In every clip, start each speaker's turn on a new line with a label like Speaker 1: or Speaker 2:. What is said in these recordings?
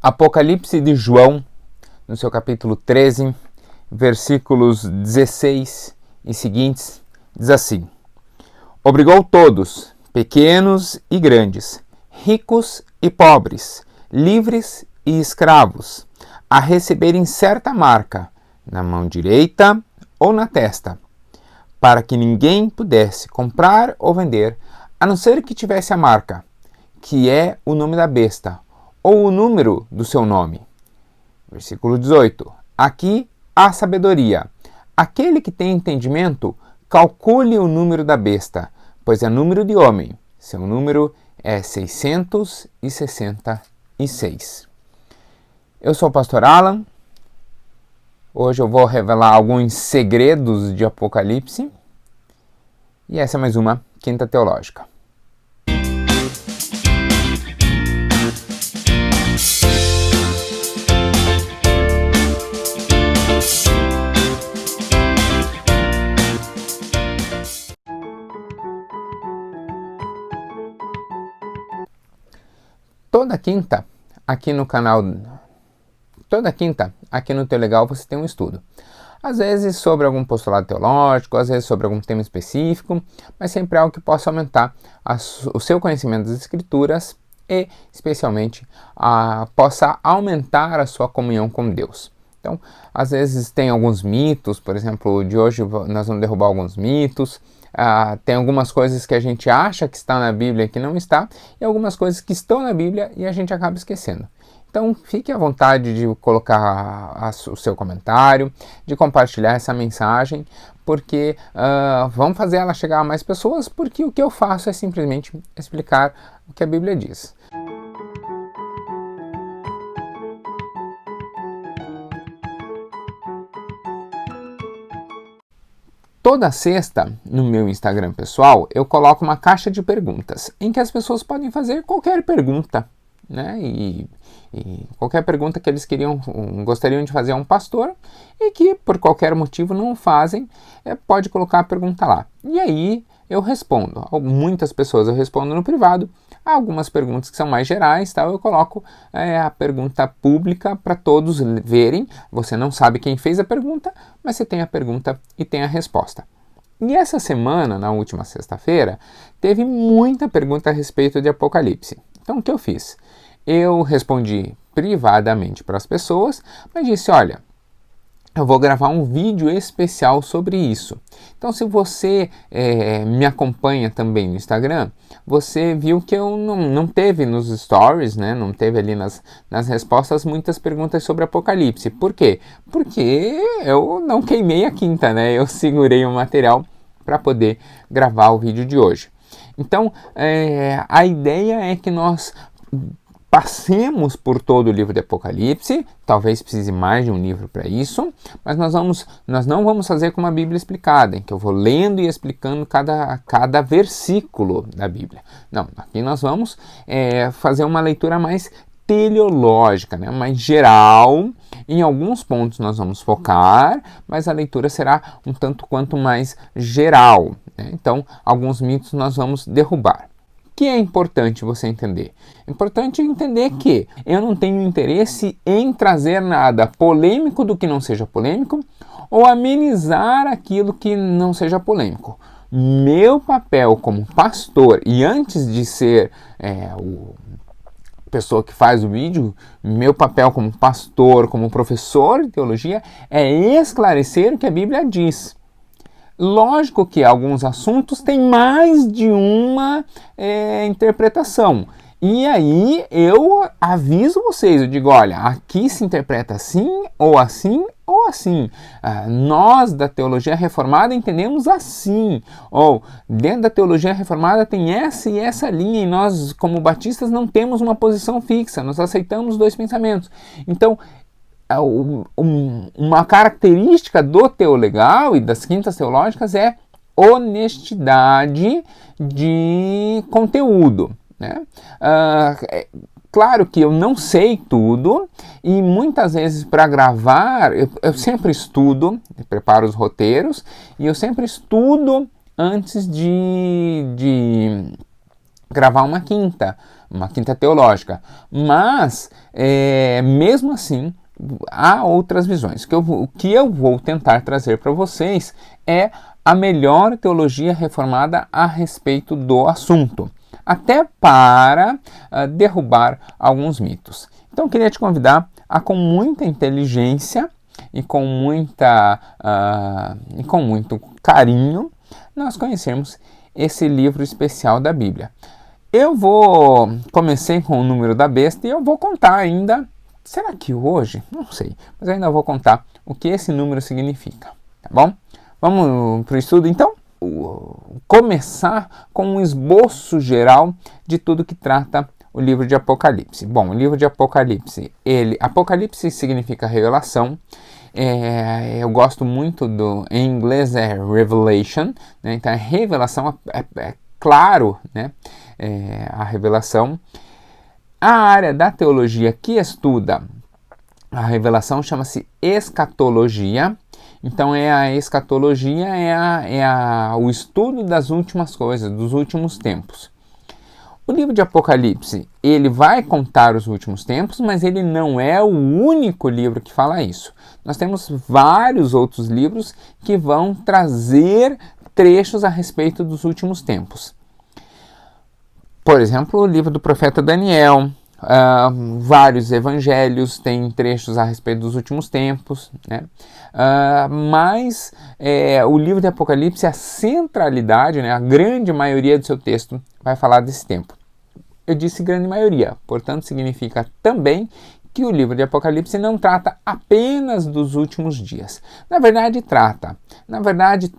Speaker 1: Apocalipse de João, no seu capítulo 13, versículos 16 e seguintes, diz assim: Obrigou todos, pequenos e grandes, ricos e pobres, livres e escravos, a receberem certa marca, na mão direita ou na testa, para que ninguém pudesse comprar ou vender, a não ser que tivesse a marca, que é o nome da besta, ou o número do seu nome. Versículo 18. Aqui há sabedoria. Aquele que tem entendimento, calcule o número da besta, pois é número de homem. Seu número é 666. Eu sou o pastor Alan. Hoje eu vou revelar alguns segredos de Apocalipse. E essa é mais uma Quinta Teológica. Toda quinta, aqui no Teu Legal, você tem um estudo. Às vezes sobre algum postulado teológico, às vezes sobre algum tema específico, mas sempre algo que possa aumentar o seu conhecimento das Escrituras e, especialmente, possa aumentar a sua comunhão com Deus. Então, às vezes tem alguns mitos, por exemplo, de hoje nós vamos derrubar alguns mitos. Tem algumas coisas que a gente acha que está na Bíblia que não está, e algumas coisas que estão na Bíblia e a gente acaba esquecendo. Então, fique à vontade de colocar o seu comentário, de compartilhar essa mensagem, porque vamos fazer ela chegar a mais pessoas, porque o que eu faço é simplesmente explicar o que a Bíblia diz. Toda sexta, no meu Instagram pessoal, eu coloco uma caixa de perguntas, em que as pessoas podem fazer qualquer pergunta, né? E qualquer pergunta que eles gostariam de fazer a um pastor e que por qualquer motivo não o fazem, pode colocar a pergunta lá. E aí eu respondo. Muitas pessoas eu respondo no privado. Há algumas perguntas que são mais gerais, tá? Eu coloco a pergunta pública para todos verem. Você não sabe quem fez a pergunta, mas você tem a pergunta e tem a resposta. E essa semana, na última sexta-feira, teve muita pergunta a respeito de Apocalipse. Então o que eu fiz? Eu respondi privadamente para as pessoas, mas disse, olha, eu vou gravar um vídeo especial sobre isso. Então, se você me acompanha também no Instagram, você viu que eu não teve nos stories, né? Não teve ali nas respostas muitas perguntas sobre Apocalipse. Por quê? Porque eu não queimei a quinta, né? Eu segurei o material para poder gravar o vídeo de hoje. Então, a ideia é que nós passemos por todo o livro de Apocalipse, talvez precise mais de um livro para isso, mas nós não vamos fazer como a Bíblia explicada, em que eu vou lendo e explicando cada versículo da Bíblia. Não, aqui nós vamos fazer uma leitura mais teleológica, né? Mais geral. Em alguns pontos nós vamos focar, mas a leitura será um tanto quanto mais geral, né? Então, alguns mitos nós vamos derrubar. Que é importante você entender? É importante entender que eu não tenho interesse em trazer nada polêmico do que não seja polêmico ou amenizar aquilo que não seja polêmico. Meu papel como pastor, e antes de ser a pessoa que faz o vídeo, meu papel como pastor, como professor de teologia, é esclarecer o que a Bíblia diz. Lógico que alguns assuntos têm mais de uma interpretação. E aí eu aviso vocês, eu digo, olha, aqui se interpreta assim, ou assim, ou assim. Nós da teologia reformada entendemos assim. Ou dentro da teologia reformada tem essa e essa linha, e nós como batistas não temos uma posição fixa, nós aceitamos dois pensamentos. Então, uma característica do teolegal e das quintas teológicas é honestidade de conteúdo, né? Claro que eu não sei tudo e muitas vezes para gravar eu sempre estudo, eu preparo os roteiros e eu sempre estudo antes de gravar uma quinta teológica. Mas, mesmo assim, há outras visões. O que eu vou tentar trazer para vocês é a melhor teologia reformada a respeito do assunto, até para derrubar alguns mitos. Então, eu queria te convidar a, com muita inteligência e com muito carinho, nós conhecermos esse livro especial da Bíblia. Comecei com o número da besta e eu vou contar ainda, será que hoje? Não sei, mas ainda vou contar o que esse número significa, tá bom? Vamos para o estudo então? Começar com um esboço geral de tudo que trata o livro de Apocalipse. Bom, o livro de Apocalipse, Apocalipse significa revelação. Eu gosto muito em inglês é revelation, né? Então a revelação é claro, né? A revelação. A área da teologia que estuda a revelação chama-se escatologia. Então a escatologia o estudo das últimas coisas, dos últimos tempos. O livro de Apocalipse, ele vai contar os últimos tempos, mas ele não é o único livro que fala isso. Nós temos vários outros livros que vão trazer trechos a respeito dos últimos tempos. Por exemplo, o livro do profeta Daniel, vários evangelhos têm trechos a respeito dos últimos tempos, né? Mas o livro de Apocalipse, a centralidade, né, a grande maioria do seu texto vai falar desse tempo. Eu disse grande maioria, portanto significa também que o livro de Apocalipse não trata apenas dos últimos dias. Na verdade,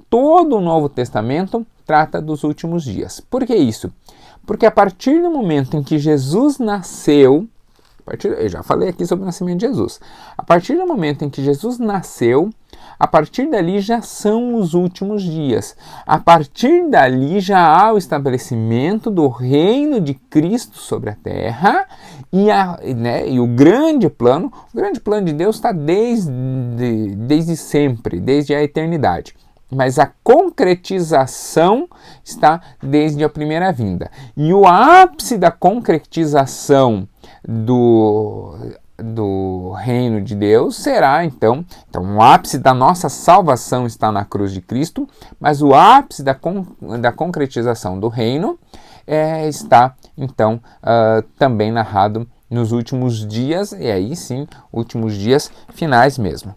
Speaker 1: todo o Novo Testamento trata dos últimos dias. Por que isso? Porque a partir do momento em que Jesus nasceu, eu já falei aqui sobre o nascimento de Jesus, a partir do momento em que Jesus nasceu, a partir dali já são os últimos dias. A partir dali já há o estabelecimento do reino de Cristo sobre a terra e o grande plano de Deus está desde sempre, desde a eternidade. Mas a concretização está desde a primeira vinda. E o ápice da concretização do reino de Deus será, então o ápice da nossa salvação está na cruz de Cristo, mas o ápice da concretização do reino está, então, também narrado nos últimos dias, e aí sim, últimos dias finais mesmo.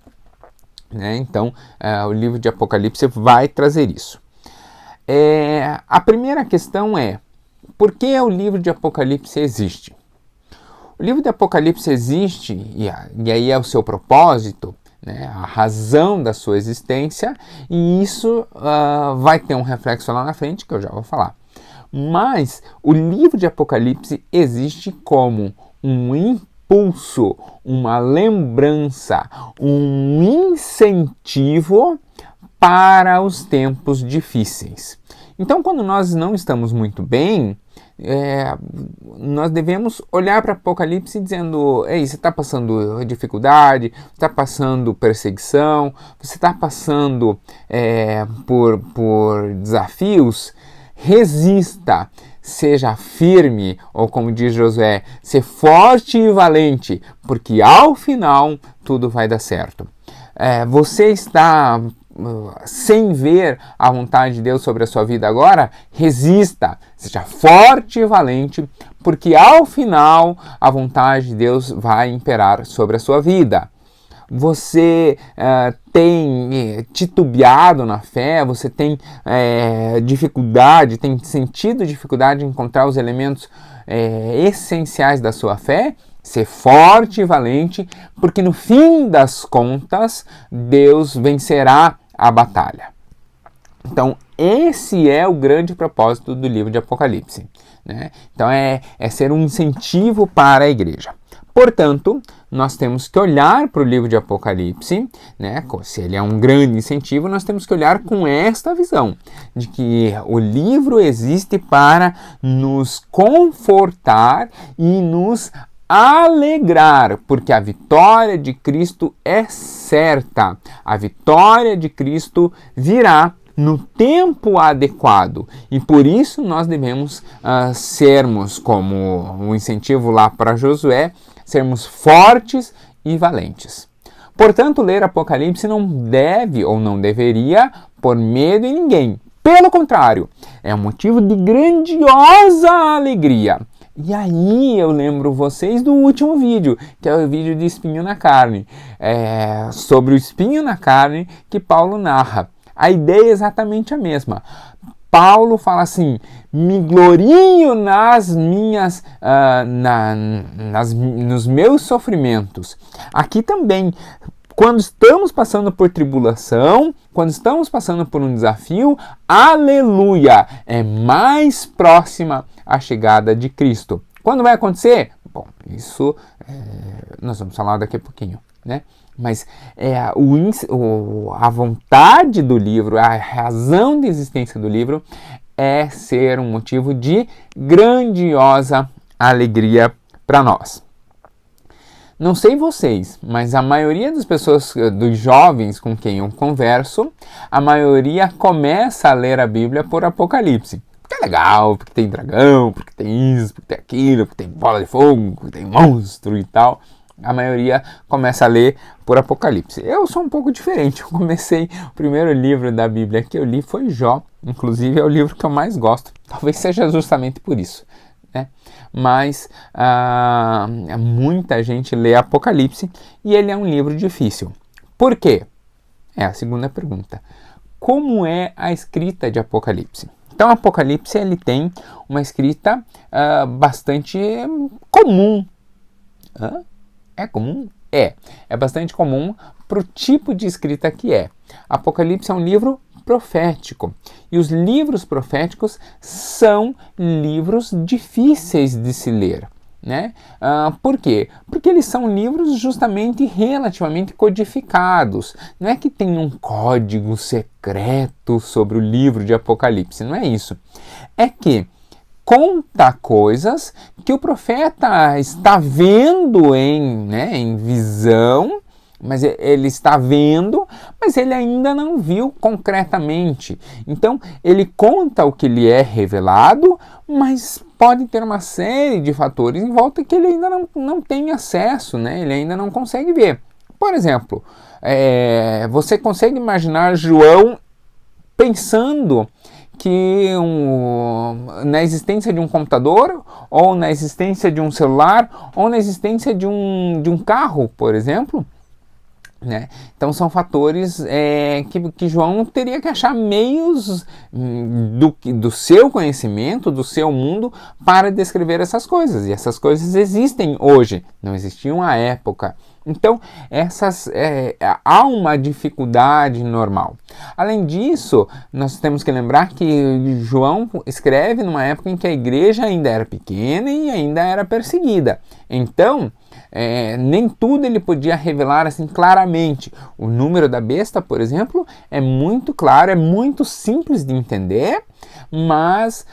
Speaker 1: Então, o livro de Apocalipse vai trazer isso. A primeira questão é, por que o livro de Apocalipse existe? O livro de Apocalipse existe, e aí é o seu propósito, né, a razão da sua existência, e isso vai ter um reflexo lá na frente, que eu já vou falar. Mas o livro de Apocalipse existe como um impulso, uma lembrança, um incentivo para os tempos difíceis. Então, quando nós não estamos muito bem, nós devemos olhar para Apocalipse dizendo: ei, você está passando dificuldade, você está passando perseguição, você está passando por desafios, resista, seja firme, ou como diz Josué, ser forte e valente, porque ao final tudo vai dar certo. Você está sem ver a vontade de Deus sobre a sua vida agora? Resista, seja forte e valente, porque ao final a vontade de Deus vai imperar sobre a sua vida. Você tem titubeado na fé, você tem dificuldade, tem sentido dificuldade em encontrar os elementos essenciais da sua fé? Ser forte e valente, porque no fim das contas, Deus vencerá a batalha. Então, esse é o grande propósito do livro de Apocalipse, né? Então, é ser um incentivo para a igreja. Portanto, nós temos que olhar para o livro de Apocalipse, né? Se ele é um grande incentivo, nós temos que olhar com esta visão, de que o livro existe para nos confortar e nos alegrar, porque a vitória de Cristo é certa. A vitória de Cristo virá no tempo adequado. E por isso nós devemos sermos, como o incentivo lá para Josué, sermos fortes e valentes. Portanto, ler Apocalipse não deve ou não deveria pôr medo em ninguém. Pelo contrário, é um motivo de grandiosa alegria. E aí eu lembro vocês do último vídeo, que é o vídeo de espinho na carne. Sobre o espinho na carne que Paulo narra. A ideia é exatamente a mesma. Paulo fala assim: me glorio nos meus sofrimentos. Aqui também, quando estamos passando por tribulação, quando estamos passando por um desafio, aleluia, é mais próxima a chegada de Cristo. Quando vai acontecer? Bom, isso nós vamos falar daqui a pouquinho, né? Mas a vontade do livro, a razão de existência do livro é ser um motivo de grandiosa alegria para nós. Não sei vocês, mas a maioria das pessoas, dos jovens com quem eu converso, a maioria começa a ler a Bíblia por Apocalipse. Porque é legal, porque tem dragão, porque tem isso, porque tem aquilo, porque tem bola de fogo, porque tem monstro e tal. A maioria começa a ler por Apocalipse. Eu sou um pouco diferente. Eu comecei, o primeiro livro da Bíblia que eu li foi Jó. Inclusive é o livro que eu mais gosto. Talvez seja justamente por isso, né? Mas muita gente lê Apocalipse e ele é um livro difícil. Por quê? É a segunda pergunta. Como é a escrita de Apocalipse? Então, Apocalipse ele tem uma escrita bastante comum. É comum? É bastante comum para o tipo de escrita que é. Apocalipse é um livro profético. E os livros proféticos são livros difíceis de se ler, né? Por quê? Porque eles são livros justamente relativamente codificados. Não é que tem um código secreto sobre o livro de Apocalipse, não é isso. É que conta coisas que o profeta está vendo em visão, mas ele está vendo, mas ele ainda não viu concretamente. Então, ele conta o que lhe é revelado, mas pode ter uma série de fatores em volta que ele ainda não tem acesso, né? Ele ainda não consegue ver. Por exemplo, você consegue imaginar João pensando que na existência de um computador, ou na existência de um celular, ou na existência de um carro, por exemplo, né? Então são fatores que João teria que achar meios do seu conhecimento, do seu mundo, para descrever essas coisas. E essas coisas existem hoje, não existiam à época. Então, há uma dificuldade normal. Além disso, nós temos que lembrar que João escreve numa época em que a igreja ainda era pequena e ainda era perseguida. Então, nem tudo ele podia revelar assim claramente. O número da besta, por exemplo, é muito claro, é muito simples de entender, mas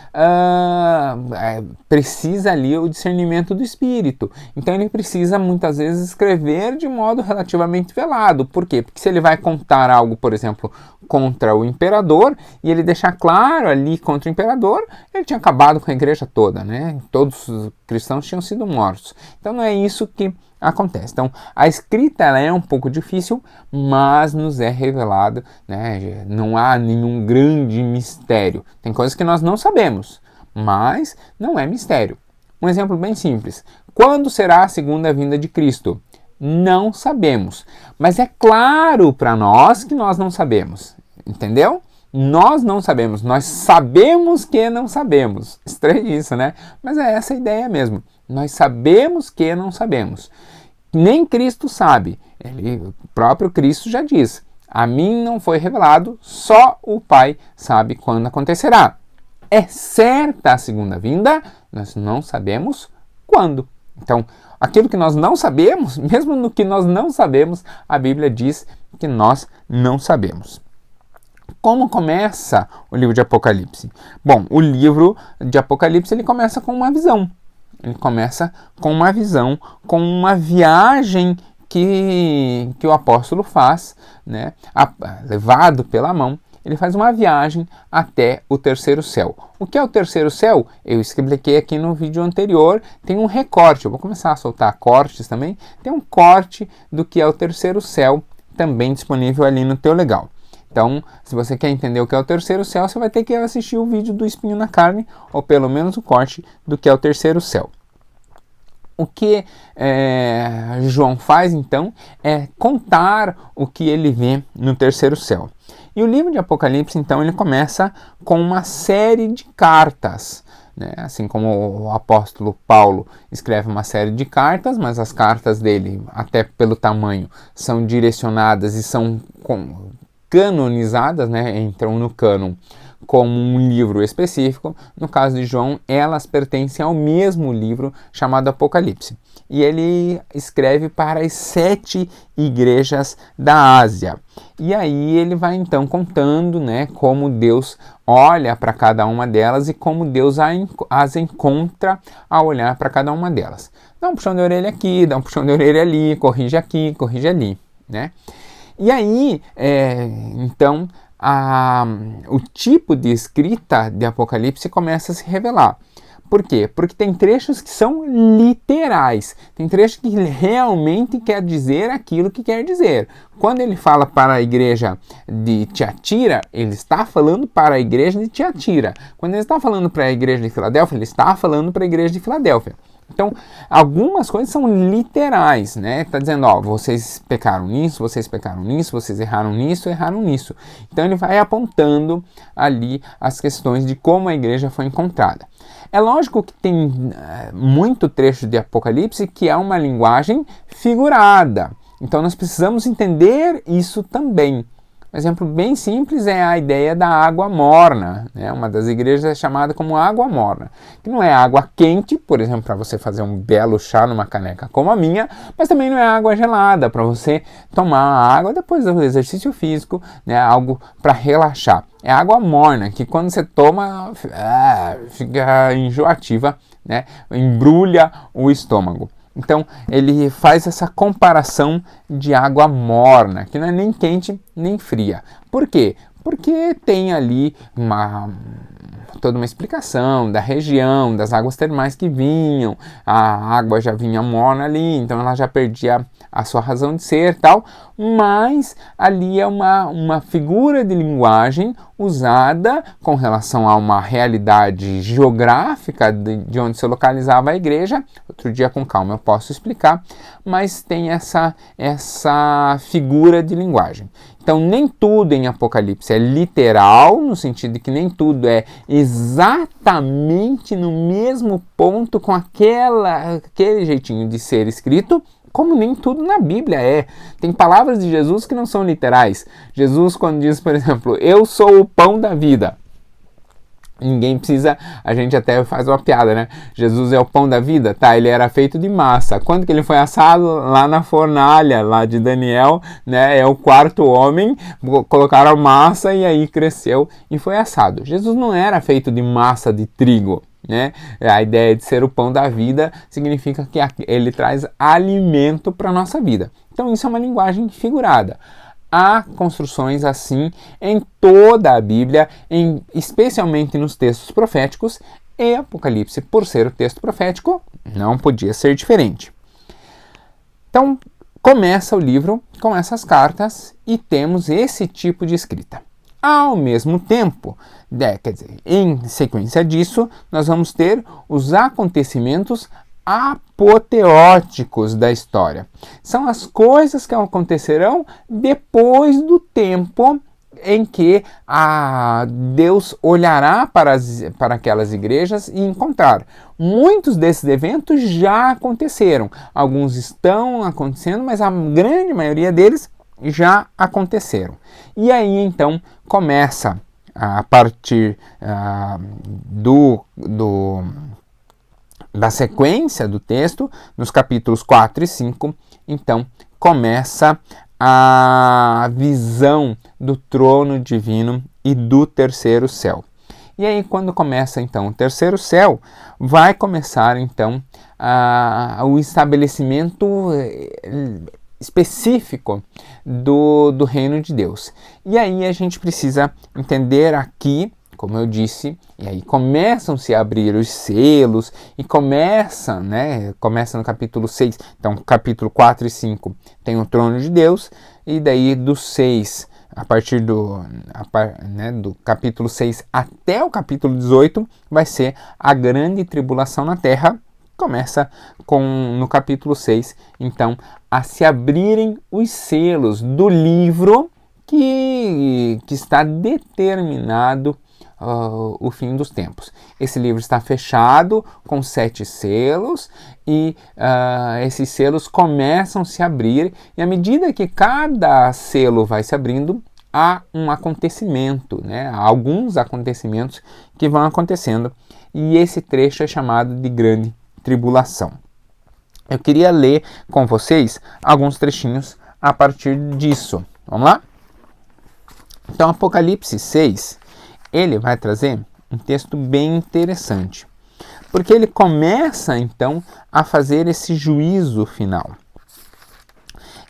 Speaker 1: precisa ali o discernimento do espírito. Então ele precisa muitas vezes escrever de modo relativamente velado. Por quê? Porque se ele vai contar algo, por exemplo, contra o imperador, e ele deixar claro ali contra o imperador, ele tinha acabado com a igreja toda, né? Todos os cristãos tinham sido mortos. Então não é isso que acontece. Então a escrita ela é um pouco difícil, mas nos é revelado, né? Não há nenhum grande mistério. Tem coisas que nós não sabemos, mas não é mistério. Um exemplo bem simples. Quando será a segunda vinda de Cristo? Não sabemos. Mas é claro para nós que nós não sabemos. Entendeu? Nós não sabemos. Nós sabemos que não sabemos. Estranho isso, né? Mas é essa a ideia mesmo. Nós sabemos que não sabemos. Nem Cristo sabe. O próprio Cristo já diz: a mim não foi revelado, só o Pai sabe quando acontecerá. É certa a segunda vinda, nós não sabemos quando. Então, aquilo que nós não sabemos, mesmo no que nós não sabemos, a Bíblia diz que nós não sabemos. Como começa o livro de Apocalipse? Bom, o livro de Apocalipse ele começa com uma visão. Ele começa com uma visão, com uma viagem que o apóstolo faz, né, levado pela mão. ele faz uma viagem até o terceiro céu. O que é o terceiro céu? Eu expliquei aqui no vídeo anterior, tem um recorte, eu vou começar a soltar cortes também, tem um corte do que é o terceiro céu, também disponível ali no Teu Legal. Então, se você quer entender o que é o terceiro céu, você vai ter que assistir o vídeo do Espinho na Carne, ou pelo menos o corte do que é o terceiro céu. O que João faz, então, é contar o que ele vê no terceiro céu. E o livro de Apocalipse, então, ele começa com uma série de cartas, né? Assim como o apóstolo Paulo escreve uma série de cartas, mas as cartas dele, até pelo tamanho, são direcionadas e são canonizadas, né? Entram no cânon como um livro específico. No caso de João, elas pertencem ao mesmo livro chamado Apocalipse. E ele escreve para as 7 igrejas da Ásia. E aí ele vai então contando, né, como Deus olha para cada uma delas e como Deus as encontra ao olhar para cada uma delas. Dá um puxão de orelha aqui, dá um puxão de orelha ali, corrige aqui, corrige ali, né? E aí, então, o tipo de escrita de Apocalipse começa a se revelar. Por quê? Porque tem trechos que são literais, tem trechos que realmente quer dizer aquilo que quer dizer. Quando ele fala para a igreja de Tiatira, ele está falando para a igreja de Tiatira. Quando ele está falando para a igreja de Filadélfia, ele está falando para a igreja de Filadélfia. Então, algumas coisas são literais, né? Está dizendo, ó, vocês pecaram nisso, vocês erraram nisso. Então, ele vai apontando ali as questões de como a igreja foi encontrada. É lógico que tem muito trecho de Apocalipse que é uma linguagem figurada. Então, nós precisamos entender isso também. Um exemplo bem simples é a ideia da água morna, né? Uma das igrejas é chamada como água morna, que não é água quente, por exemplo, para você fazer um belo chá numa caneca como a minha, mas também não é água gelada, para você tomar água depois do exercício físico, né? Algo para relaxar. É água morna, que quando você toma, fica enjoativa, né? Embrulha o estômago. Então, ele faz essa comparação de água morna, que não é nem quente nem fria. Por quê? Porque tem ali toda uma explicação da região, das águas termais que vinham, a água já vinha morna ali, então ela já perdia a sua razão de ser e tal, mas ali é uma figura de linguagem usada com relação a uma realidade geográfica de onde se localizava a igreja. Outro dia, com calma, eu posso explicar, mas tem essa figura de linguagem. Então, nem tudo em Apocalipse é literal, no sentido de que nem tudo é exatamente no mesmo ponto com aquele jeitinho de ser escrito, como nem tudo na Bíblia é. Tem palavras de Jesus que não são literais. Jesus, quando diz, por exemplo, eu sou o pão da vida. Ninguém precisa, a gente até faz uma piada, né? Jesus é o pão da vida, tá? Ele era feito de massa. Quando que ele foi assado? Lá na fornalha, lá de Daniel, né? É o quarto homem, colocaram a massa e aí cresceu e foi assado. Jesus não era feito de massa de trigo, né? A ideia de ser o pão da vida significa que ele traz alimento para a nossa vida. Então isso é uma linguagem figurada. Há construções assim em toda a Bíblia, especialmente nos textos proféticos, e Apocalipse, por ser o texto profético, não podia ser diferente. Então, começa o livro com essas cartas e temos esse tipo de escrita. Ao mesmo tempo, quer dizer, em sequência disso, nós vamos ter os acontecimentos apoteóticos da história. São as coisas que acontecerão depois do tempo em que Deus olhará para aquelas igrejas e encontrar. Muitos desses eventos já aconteceram. Alguns estão acontecendo, mas a grande maioria deles já aconteceram. E aí então começa a partir da sequência do texto, nos capítulos 4 e 5, então começa a visão do trono divino e do terceiro céu. E aí, quando começa então o terceiro céu, vai começar então o estabelecimento específico do reino de Deus. E aí a gente precisa entender aqui, como eu disse, e aí começam-se a abrir os selos e começa no capítulo 6, então capítulo 4 e 5 tem o trono de Deus, e daí do 6, a partir do capítulo 6 até o capítulo 18, vai ser a grande tribulação na terra. Começa no capítulo 6, então, a se abrirem os selos do livro que está determinado o fim dos tempos. Esse livro está fechado com 7 selos e esses selos começam a se abrir, e à medida que cada selo vai se abrindo, há um acontecimento, há alguns acontecimentos que vão acontecendo, e esse trecho é chamado de grande tribulação. Eu queria ler com vocês alguns trechinhos a partir disso. Vamos lá? Então, Apocalipse 6, ele vai trazer um texto bem interessante, porque ele começa, então, a fazer esse juízo final.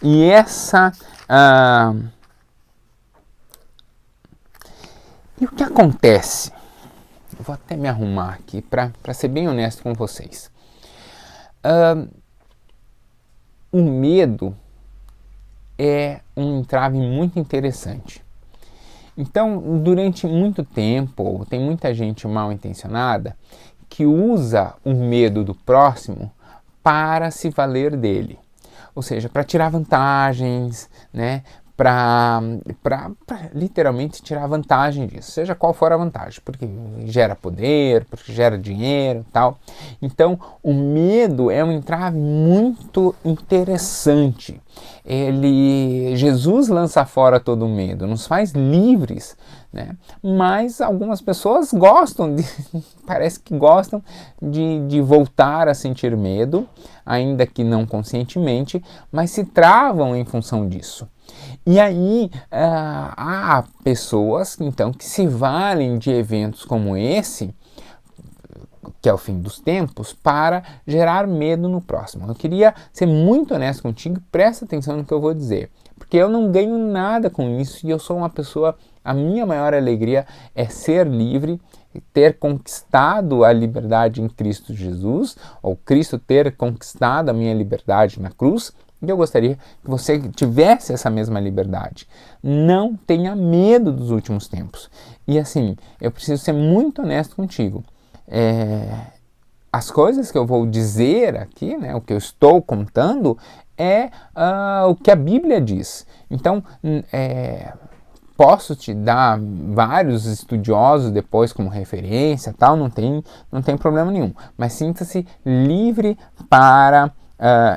Speaker 1: E E o que acontece? Eu vou até me arrumar aqui para ser bem honesto com vocês. O medo é um entrave muito interessante. Então, durante muito tempo, tem muita gente mal intencionada que usa o medo do próximo para se valer dele. Ou seja, para tirar vantagens, para literalmente tirar vantagem disso, seja qual for a vantagem, porque gera poder, porque gera dinheiro e tal. Então, o medo é um entrave muito interessante. Jesus lança fora todo o medo, nos faz livres, mas algumas pessoas gostam, parece que gostam de voltar a sentir medo, ainda que não conscientemente, mas se travam em função disso. E aí há pessoas então que se valem de eventos como esse, que é o fim dos tempos, para gerar medo no próximo. Eu queria ser muito honesto contigo, presta atenção no que eu vou dizer, porque eu não ganho nada com isso e eu sou uma pessoa, a minha maior alegria é ser livre, ter conquistado a liberdade em Cristo Jesus, ou Cristo ter conquistado a minha liberdade na cruz. E eu gostaria que você tivesse essa mesma liberdade. Não tenha medo dos últimos tempos. E assim, eu preciso ser muito honesto contigo. As coisas que eu vou dizer aqui, o que eu estou contando, é o que a Bíblia diz. Então, posso te dar vários estudiosos depois como referência, tal, não tem problema nenhum. Mas sinta-se livre para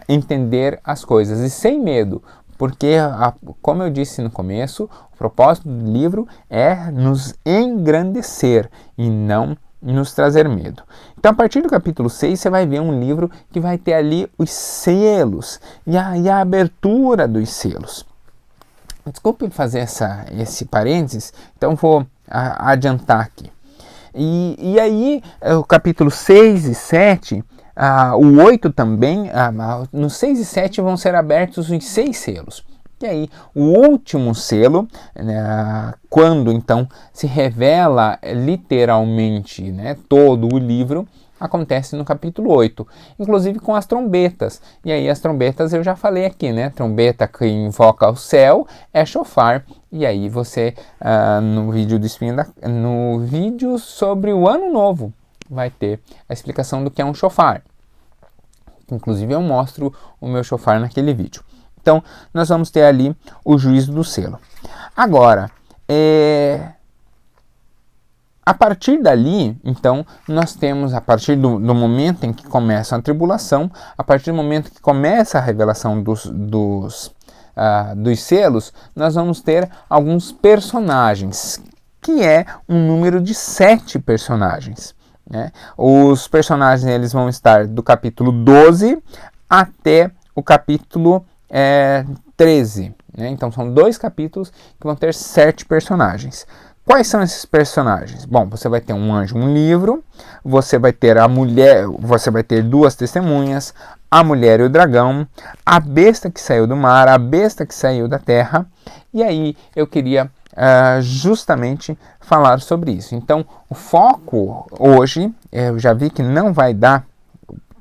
Speaker 1: entender as coisas e sem medo, porque, como eu disse no começo, o propósito do livro é nos engrandecer e não nos trazer medo. Então, a partir do capítulo 6, você vai ver um livro que vai ter ali os selos e a abertura dos selos. Desculpe fazer esse parênteses, então vou adiantar aqui. E aí, o capítulo 6 e 7... o 8 também, no 6 e 7 vão ser abertos os 6 selos. E aí, o último selo, quando então se revela literalmente todo o livro, acontece no capítulo 8, inclusive com as trombetas. E aí as trombetas eu já falei aqui, trombeta que invoca o céu é shofar. E aí você, no vídeo sobre o ano novo, vai ter a explicação do que é um shofar. Inclusive eu mostro o meu shofar naquele vídeo. Então, nós vamos ter ali o juízo do selo. Agora, a partir dali, então, nós temos, a partir do momento em que começa a tribulação, a partir do momento que começa a revelação dos selos, nós vamos ter alguns personagens, que é um número de 7 personagens. Os personagens eles vão estar do capítulo 12 até o capítulo 13. Então são 2 capítulos que vão ter 7 personagens. Quais são esses personagens? Bom, você vai ter um anjo, um livro, você vai ter a mulher, você vai ter 2 testemunhas, a mulher e o dragão, a besta que saiu do mar, a besta que saiu da terra. E aí eu queria justamente falar sobre isso. Então, o foco hoje, eu já vi que não vai dar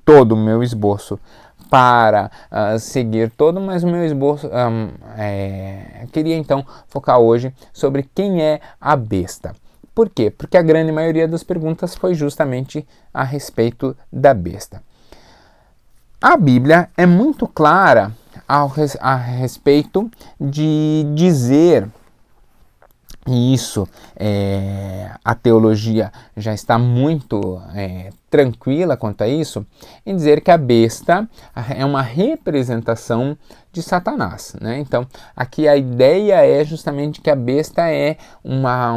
Speaker 1: todo o meu esboço para seguir todo, mas o meu esboço queria então focar hoje sobre quem é a besta. Por quê? Porque a grande maioria das perguntas foi justamente a respeito da besta. A Bíblia é muito clara a respeito de dizer, e isso a teologia já está muito tranquila quanto a isso, em dizer que a besta é uma representação de Satanás, né? Então, aqui a ideia é justamente que a besta é uma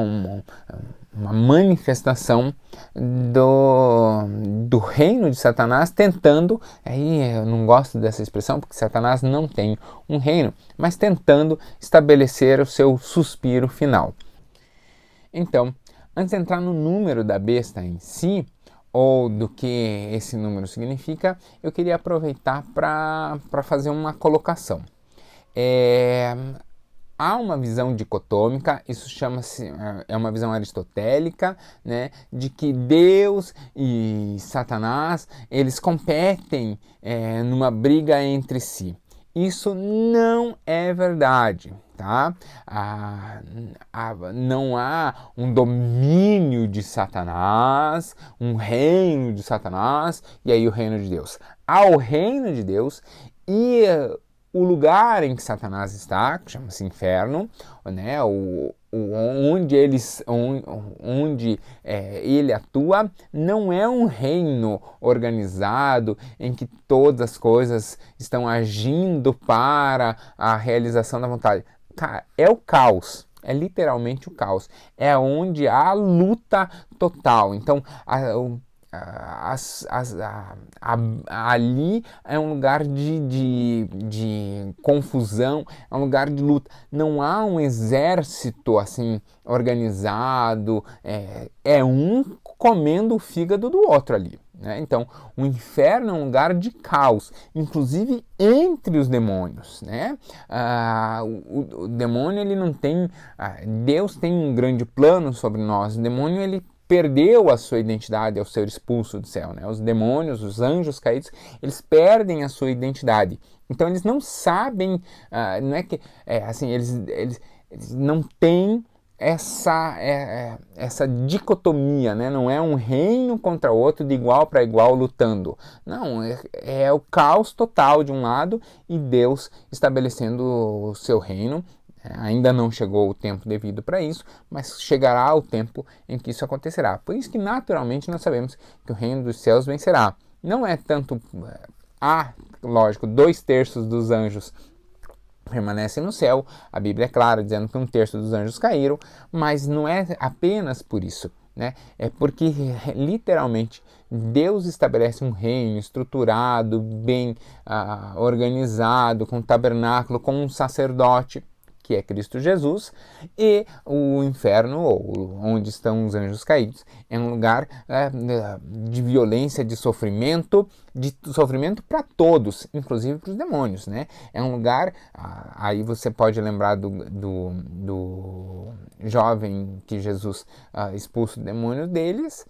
Speaker 1: manifestação do reino de Satanás, tentando, aí eu não gosto dessa expressão, porque Satanás não tem um reino, mas tentando estabelecer o seu suspiro final. Então, antes de entrar no número da besta em si, ou do que esse número significa, eu queria aproveitar para fazer uma colocação. Há uma visão dicotômica, isso chama-se, é uma visão aristotélica, né, de que Deus e Satanás, eles competem numa briga entre si. Isso não é verdade, tá? Não há um domínio de Satanás, um reino de Satanás e aí o reino de Deus. Há o reino de Deus e o lugar em que Satanás está, que chama-se inferno, né, onde ele atua, não é um reino organizado em que todas as coisas estão agindo para a realização da vontade. É o caos. É literalmente o caos. É onde há luta total. Então, ali é um lugar de confusão, é um lugar de luta. Não há um exército assim organizado, é um comendo o fígado do outro ali, né? Então, o inferno é um lugar de caos, inclusive entre os demônios, né? O demônio, ele não tem... Deus tem um grande plano sobre nós. O demônio, ele perdeu a sua identidade ao ser expulso do céu, né? Os demônios, os anjos caídos, eles perdem a sua identidade. Então eles não sabem, não é que assim, eles não têm essa dicotomia, né? Não é um reino contra outro de igual para igual lutando. Não, é o caos total de um lado e Deus estabelecendo o seu reino. Ainda não chegou o tempo devido para isso, mas chegará o tempo em que isso acontecerá. Por isso que naturalmente nós sabemos que o reino dos céus vencerá. Não é tanto... lógico, 2/3 dos anjos permanecem no céu. A Bíblia é clara dizendo que 1/3 dos anjos caíram, mas não é apenas por isso, né? É porque literalmente Deus estabelece um reino estruturado, bem organizado, com um tabernáculo, com um sacerdote, que é Cristo Jesus, e o inferno, ou onde estão os anjos caídos, é um lugar de violência, de sofrimento para todos, inclusive para os demônios, né? É um lugar, aí você pode lembrar do jovem que Jesus expulsa o demônio deles.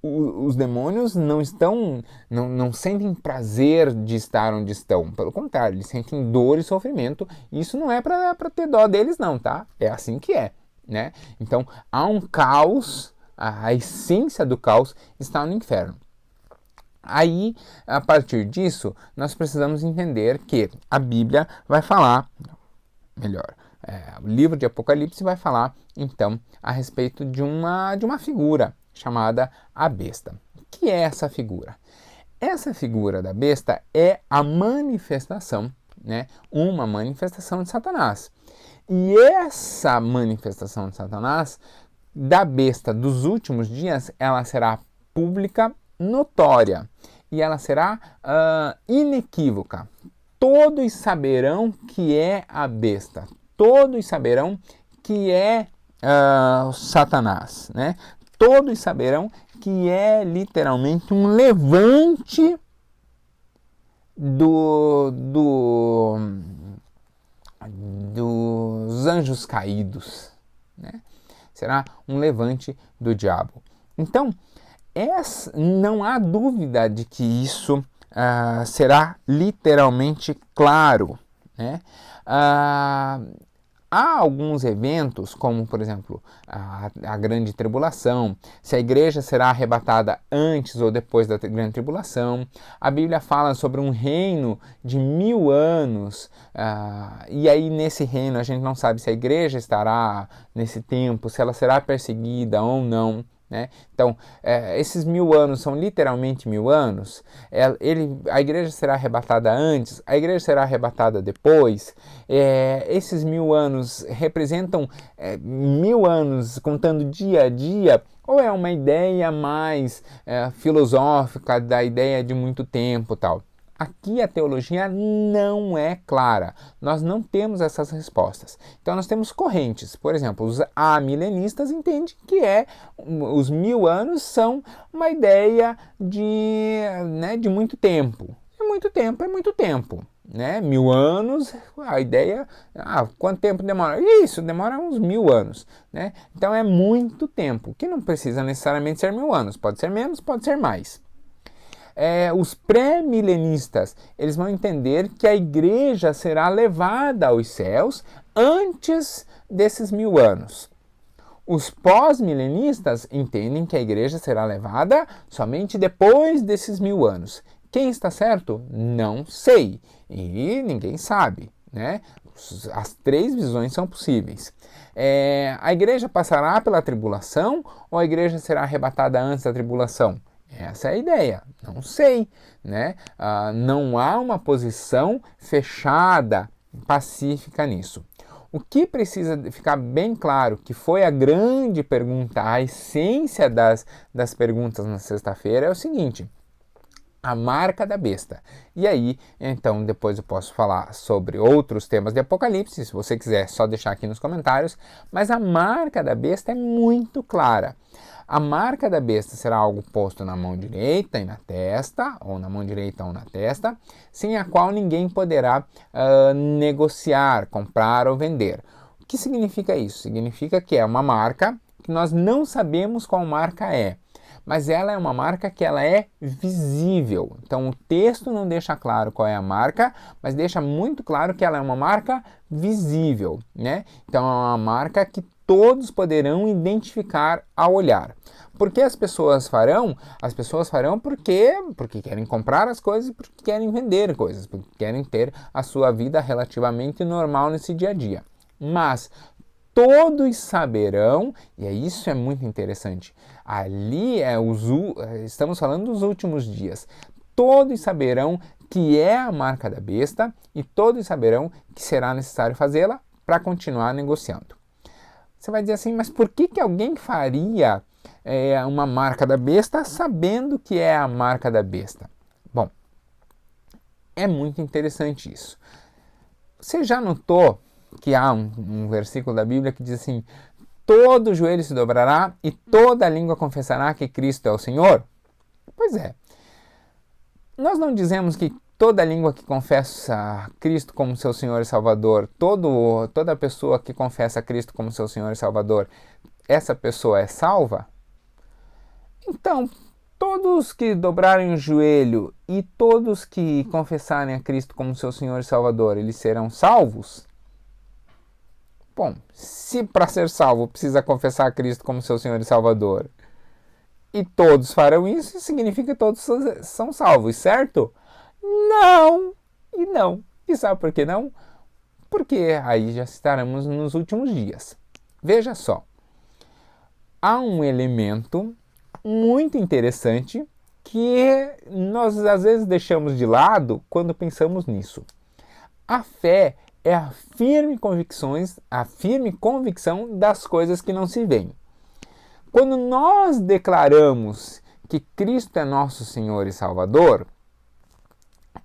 Speaker 1: Os demônios não sentem prazer de estar onde estão. Pelo contrário, eles sentem dor e sofrimento. E isso não é para ter dó deles, não, tá? É assim que é, né? Então, há um caos, a essência do caos está no inferno. Aí, a partir disso, nós precisamos entender que a Bíblia vai falar, o livro de Apocalipse vai falar, então, a respeito de uma figura chamada a besta. O que é essa figura? Essa figura da besta é a manifestação, né? Uma manifestação de Satanás. E essa manifestação de Satanás, da besta dos últimos dias, ela será pública, notória, e ela será inequívoca. Todos saberão que é a besta. Todos saberão que é Satanás, né? Todos saberão que é literalmente um levante dos anjos caídos, né? Será um levante do diabo. Então, não há dúvida de que isso será literalmente claro, né? Há alguns eventos, como por exemplo a grande tribulação, se a igreja será arrebatada antes ou depois da grande tribulação. A Bíblia fala sobre um reino de 1000 anos, e aí nesse reino a gente não sabe se a igreja estará nesse tempo, se ela será perseguida ou não. Né? Então, esses 1000 anos são literalmente 1000 anos. A igreja será arrebatada antes, a igreja será arrebatada depois. Esses 1000 anos representam 1000 anos contando dia a dia, ou é uma ideia mais filosófica da ideia de muito tempo tal? Aqui a teologia não é clara, nós não temos essas respostas. Então nós temos correntes, por exemplo, os amilenistas entendem que os 1000 anos são uma ideia de muito tempo. Muito tempo é muito tempo. Né? 1000 anos, a ideia, quanto tempo demora? Isso, demora uns 1000 anos. Né? Então é muito tempo, que não precisa necessariamente ser 1000 anos, pode ser menos, pode ser mais. Os pré-milenistas, eles vão entender que a igreja será levada aos céus antes desses 1000 anos. Os pós-milenistas entendem que a igreja será levada somente depois desses 1000 anos. Quem está certo? Não sei. E ninguém sabe, né? As três visões são possíveis. A igreja passará pela tribulação ou a igreja será arrebatada antes da tribulação? Essa é a ideia, não sei, né? Não há uma posição fechada, pacífica nisso. O que precisa ficar bem claro, que foi a grande pergunta, a essência das perguntas na sexta-feira, é o seguinte: a marca da besta. E aí, então, depois eu posso falar sobre outros temas de Apocalipse, se você quiser, só deixar aqui nos comentários, mas a marca da besta é muito clara. A marca da besta será algo posto na mão direita e na testa, ou na mão direita ou na testa, sem a qual ninguém poderá negociar, comprar ou vender. O que significa isso? Significa que é uma marca que nós não sabemos qual marca é, mas ela é uma marca que ela é visível. Então o texto não deixa claro qual é a marca, mas deixa muito claro que ela é uma marca visível, né? Então é uma marca que todos poderão identificar ao olhar. Por que as pessoas farão? As pessoas farão porque querem comprar as coisas, porque querem vender coisas, porque querem ter a sua vida relativamente normal nesse dia a dia. Mas todos saberão, e isso é muito interessante, ali estamos falando dos últimos dias, todos saberão que é a marca da besta e todos saberão que será necessário fazê-la para continuar negociando. Você vai dizer assim, mas por que alguém faria uma marca da besta sabendo que é a marca da besta? Bom, é muito interessante isso. Você já notou que há um versículo da Bíblia que diz assim: todo joelho se dobrará e toda língua confessará que Cristo é o Senhor? Pois é. Nós não dizemos que toda língua que confessa Cristo como seu Senhor e Salvador, toda pessoa que confessa Cristo como seu Senhor e Salvador, essa pessoa é salva? Então, todos que dobrarem o joelho e todos que confessarem a Cristo como seu Senhor e Salvador, eles serão salvos? Bom, se para ser salvo precisa confessar a Cristo como seu Senhor e Salvador, e todos farão isso, significa que todos são salvos, certo? Não e não. E sabe por que não? Porque aí já estaremos nos últimos dias. Veja só, há um elemento muito interessante que nós às vezes deixamos de lado quando pensamos nisso. A fé é a firme convicção das coisas que não se veem. Quando nós declaramos que Cristo é nosso Senhor e Salvador,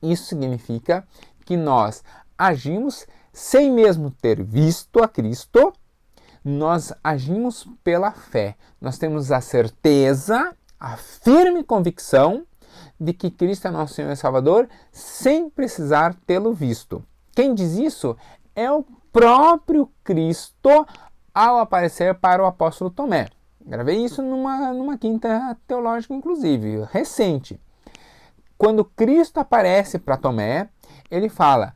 Speaker 1: isso significa que nós agimos sem mesmo ter visto a Cristo, nós agimos pela fé. Nós temos a certeza, a firme convicção de que Cristo é nosso Senhor e Salvador sem precisar tê-lo visto. Quem diz isso é o próprio Cristo ao aparecer para o apóstolo Tomé. Gravei isso numa quinta teológica, inclusive, recente. Quando Cristo aparece para Tomé, ele fala: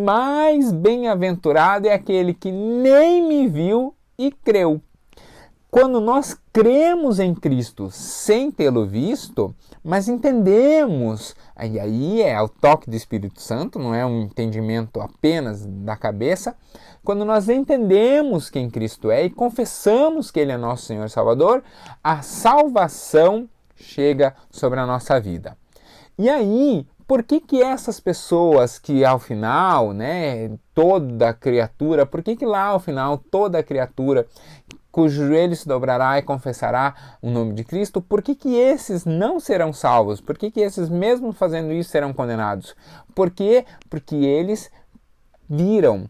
Speaker 1: mais bem-aventurado é aquele que nem me viu e creu. Quando nós cremos em Cristo sem tê-lo visto, mas entendemos, e aí é o toque do Espírito Santo, não é um entendimento apenas da cabeça, quando nós entendemos quem Cristo é e confessamos que Ele é nosso Senhor e Salvador, a salvação chega sobre a nossa vida. E aí, por que essas pessoas que ao final, né, toda criatura, por que lá ao final toda criatura cujo joelho se dobrará e confessará o nome de Cristo, por que esses não serão salvos? Por que esses, mesmo fazendo isso, serão condenados? Por quê? Porque eles viram.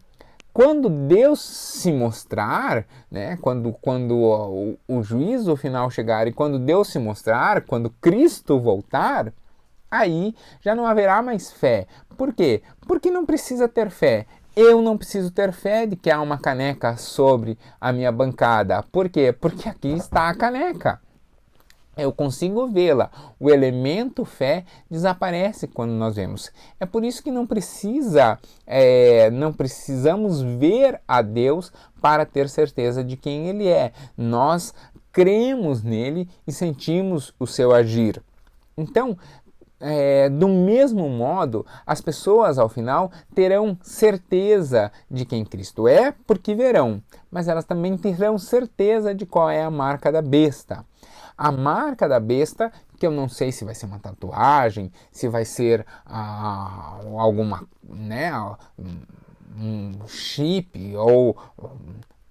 Speaker 1: Quando Deus se mostrar, né, quando o juízo final chegar e quando Deus se mostrar, quando Cristo voltar, aí já não haverá mais fé. Por quê? Porque não precisa ter fé. Eu não preciso ter fé de que há uma caneca sobre a minha bancada. Por quê? Porque aqui está a caneca. Eu consigo vê-la. O elemento fé desaparece quando nós vemos. É por isso que não precisamos ver a Deus para ter certeza de quem Ele é. Nós cremos nele e sentimos o seu agir. Então, do mesmo modo, as pessoas ao final terão certeza de quem Cristo é, porque verão, mas elas também terão certeza de qual é a marca da besta. A marca da besta, que eu não sei se vai ser uma tatuagem, se vai ser alguma, né, um chip ou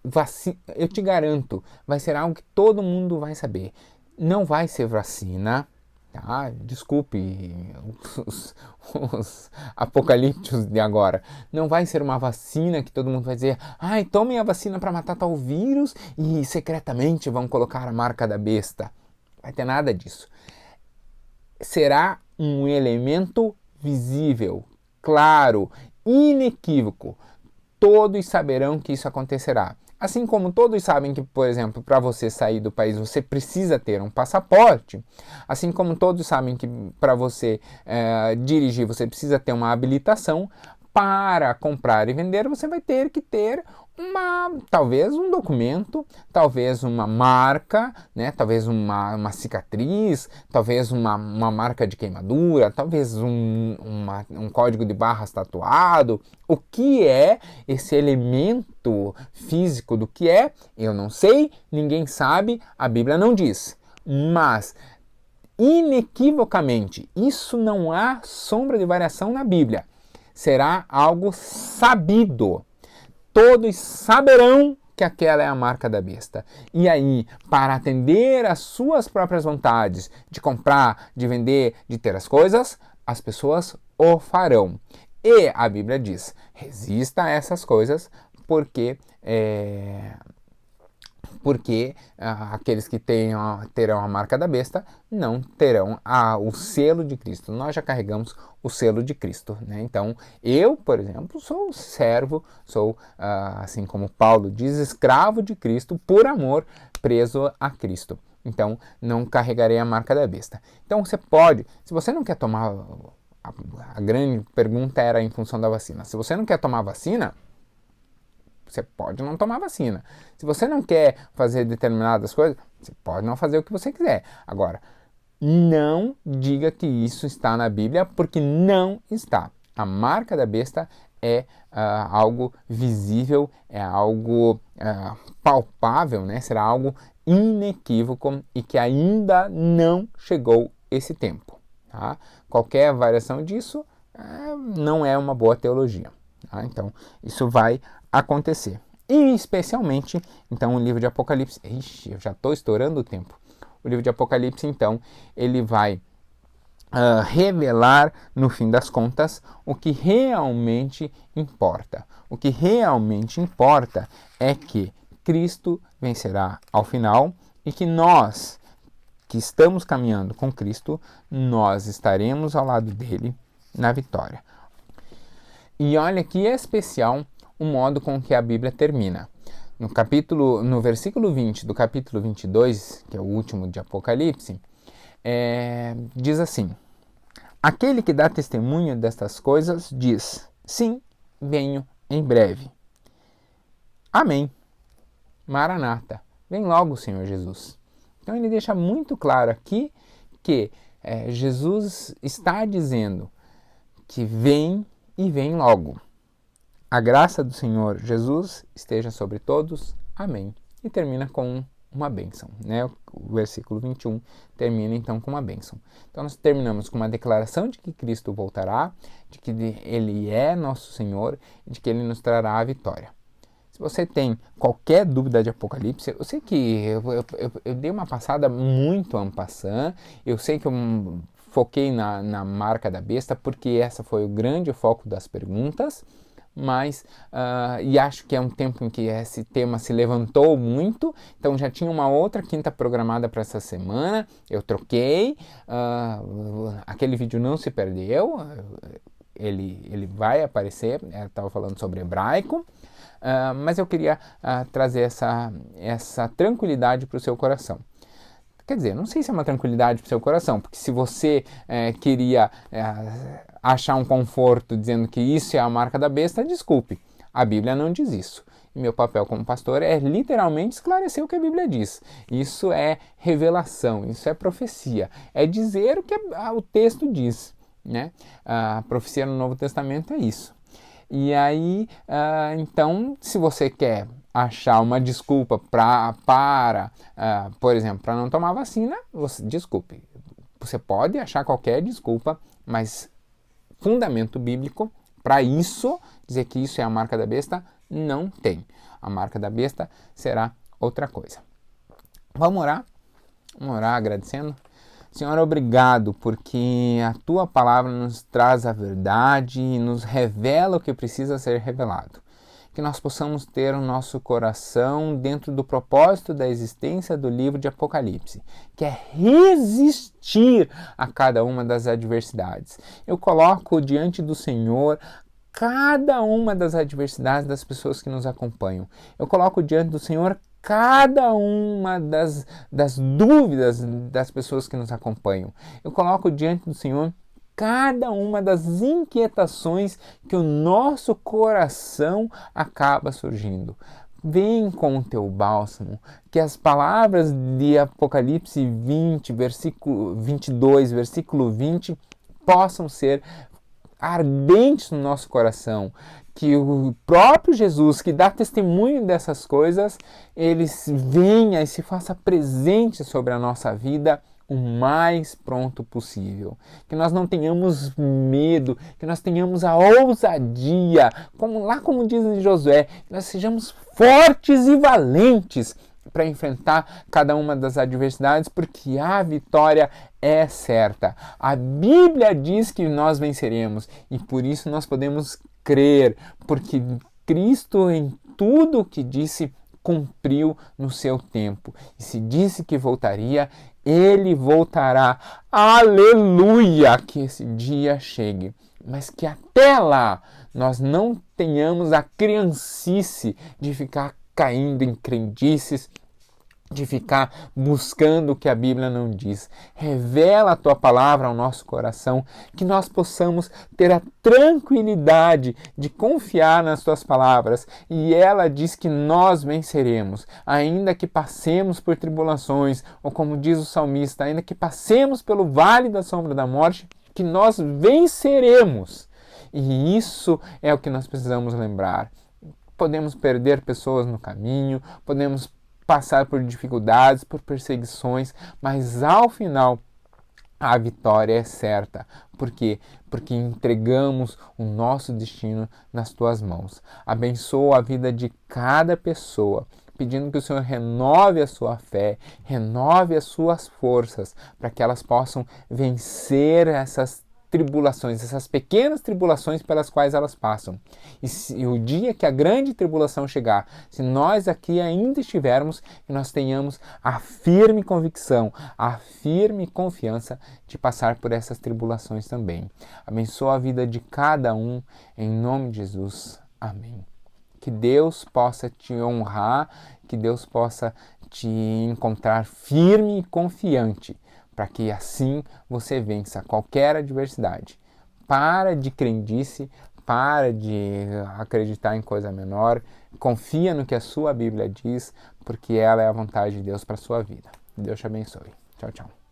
Speaker 1: vacina, eu te garanto, vai ser algo que todo mundo vai saber. Não vai ser vacina. Desculpe os apocalípticos de agora. Não vai ser uma vacina que todo mundo vai dizer: ai, tomem a vacina para matar tal vírus e secretamente vão colocar a marca da besta. Vai ter nada disso. Será um elemento visível, claro, inequívoco. Todos saberão que isso acontecerá. Assim como todos sabem que, por exemplo, para você sair do país você precisa ter um passaporte, assim como todos sabem que para você dirigir você precisa ter uma habilitação, para comprar e vender você vai ter que ter talvez um documento, talvez uma marca, né? Talvez uma cicatriz, talvez uma marca de queimadura, talvez um código de barras tatuado. O que é esse elemento físico do que é? Eu não sei, ninguém sabe, a Bíblia não diz. Mas, inequivocamente, isso não há sombra de variação na Bíblia. Será algo sabido. Todos saberão que aquela é a marca da besta. E aí, para atender às suas próprias vontades de comprar, de vender, de ter as coisas, as pessoas o farão. E a Bíblia diz: resista a essas coisas, porque aqueles que terão a marca da besta não terão o selo de Cristo. Nós já carregamos o selo de Cristo, né? Então, eu, por exemplo, sou servo, sou, assim como Paulo diz, escravo de Cristo, por amor, preso a Cristo. Então, não carregarei a marca da besta. Então, você pode, se você não quer tomar, a grande pergunta era em função da vacina. Se você não quer tomar vacina, você pode não tomar vacina. Se você não quer fazer determinadas coisas, você pode não fazer o que você quiser. Agora, não diga que isso está na Bíblia, porque não está. A marca da besta é algo visível, é algo palpável, né? Será algo inequívoco e que ainda não chegou esse tempo. Tá? Qualquer variação disso não é uma boa teologia. Tá? Então, isso vai acontecer. E especialmente, então, o livro de Apocalipse... Ixi, eu já estou estourando o tempo. O livro de Apocalipse, então, ele vai revelar, no fim das contas, o que realmente importa. O que realmente importa é que Cristo vencerá ao final e que nós, que estamos caminhando com Cristo, nós estaremos ao lado dele na vitória. E olha que especial o modo com que a Bíblia termina. No versículo 20 do capítulo 22, que é o último de Apocalipse, diz assim: aquele que dá testemunho destas coisas diz: sim, venho em breve. Amém. Maranata. Vem logo, Senhor Jesus. Então ele deixa muito claro aqui que Jesus está dizendo que vem e vem logo. A graça do Senhor Jesus esteja sobre todos. Amém. E termina com uma bênção, né? O versículo 21 termina então com uma bênção. Então nós terminamos com uma declaração de que Cristo voltará, de que Ele é nosso Senhor e de que Ele nos trará a vitória. Se você tem qualquer dúvida de Apocalipse, eu sei que eu dei uma passada muito en passant, eu sei que eu foquei na marca da besta, porque essa foi o grande foco das perguntas, mas e acho que é um tempo em que esse tema se levantou muito, então já tinha uma outra quinta programada para essa semana, eu troquei, aquele vídeo não se perdeu, ele vai aparecer, eu estava falando sobre hebraico, mas eu queria trazer essa tranquilidade para o seu coração. Quer dizer, não sei se é uma tranquilidade para o seu coração, porque se você queria achar um conforto dizendo que isso é a marca da besta, desculpe, a Bíblia não diz isso. E meu papel como pastor é literalmente esclarecer o que a Bíblia diz. Isso é revelação, isso é profecia, é dizer o que o texto diz, né? A profecia no Novo Testamento é isso. E aí, então, se você quer achar uma desculpa por exemplo, para não tomar vacina, desculpe, você pode achar qualquer desculpa, mas fundamento bíblico para isso, dizer que isso é a marca da besta, não tem. A marca da besta será outra coisa. Vamos orar? Vamos orar agradecendo? Senhor, obrigado, porque a Tua palavra nos traz a verdade e nos revela o que precisa ser revelado. Que nós possamos ter o nosso coração dentro do propósito da existência do livro de Apocalipse, que é resistir a cada uma das adversidades. Eu coloco diante do Senhor cada uma das adversidades das pessoas que nos acompanham. Eu coloco diante do Senhor cada uma das dúvidas das pessoas que nos acompanham. Eu coloco diante do Senhor cada uma das inquietações que o nosso coração acaba surgindo. Vem com o teu bálsamo, que as palavras de Apocalipse 20, versículo 22, versículo 20, possam ser ardentes no nosso coração, que o próprio Jesus, que dá testemunho dessas coisas, ele venha e se faça presente sobre a nossa vida o mais pronto possível. Que nós não tenhamos medo, que nós tenhamos a ousadia, como diz em Josué, que nós sejamos fortes e valentes para enfrentar cada uma das adversidades, porque a vitória é certa. A Bíblia diz que nós venceremos e por isso nós podemos crer, porque Cristo em tudo o que disse cumpriu no seu tempo. E se disse que voltaria, Ele voltará. Aleluia! Que esse dia chegue. Mas que até lá nós não tenhamos a criancice de ficar caindo em crendices, de ficar buscando o que a Bíblia não diz. Revela a Tua palavra ao nosso coração, que nós possamos ter a tranquilidade de confiar nas Tuas palavras. E ela diz que nós venceremos, ainda que passemos por tribulações, ou como diz o salmista, ainda que passemos pelo vale da sombra da morte, que nós venceremos. E isso é o que nós precisamos lembrar. Podemos perder pessoas no caminho, podemos passar por dificuldades, por perseguições, mas ao final a vitória é certa. Por quê? Porque entregamos o nosso destino nas Tuas mãos. Abençoa a vida de cada pessoa, pedindo que o Senhor renove a sua fé, renove as suas forças, para que elas possam vencer essas tribulações, essas pequenas tribulações pelas quais elas passam. E o dia que a grande tribulação chegar, se nós aqui ainda estivermos, que nós tenhamos a firme convicção, a firme confiança de passar por essas tribulações também. Abençoa a vida de cada um, em nome de Jesus. Amém. Que Deus possa te honrar, que Deus possa te encontrar firme e confiante, para que assim você vença qualquer adversidade. Para de crendice, para de acreditar em coisa menor, confia no que a sua Bíblia diz, porque ela é a vontade de Deus para a sua vida. Deus te abençoe. Tchau, tchau.